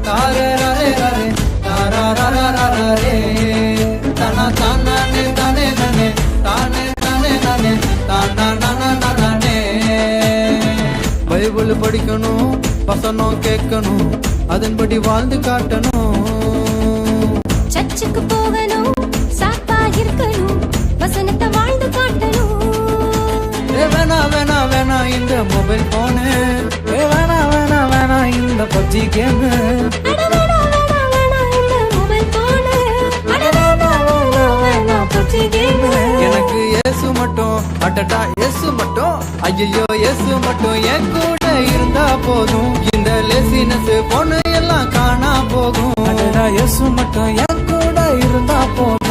தாரே ரரே ரரே தாரே தன தானே தானே தானே தானே தானே தானே தானே. பைபிள் படிக்கணும், வசனம் கேட்கணும், அதன்படி வாழ்ந்து காட்டணும். சர்ச்சுக்கு போகணும், சாப்பா இருக்கணும், வசனத்தை வாழ்ந்து காட்டணும். வேணா வேணா வேணா இந்த மொபைல் போனு, வேணா வேணா வேணா இந்த பப்ஜி கேமு, எனக்கு இயேசு மட்டும், அடடா இயேசு மட்டும், ஐயோ இயேசு மட்டும் என் கூட இருந்தா போதும். இந்த லேசினஸ் பொண்ணு எல்லாம் காணா போகும். அடடா இயேசு மட்டும் என் கூட இருந்தா போதும்.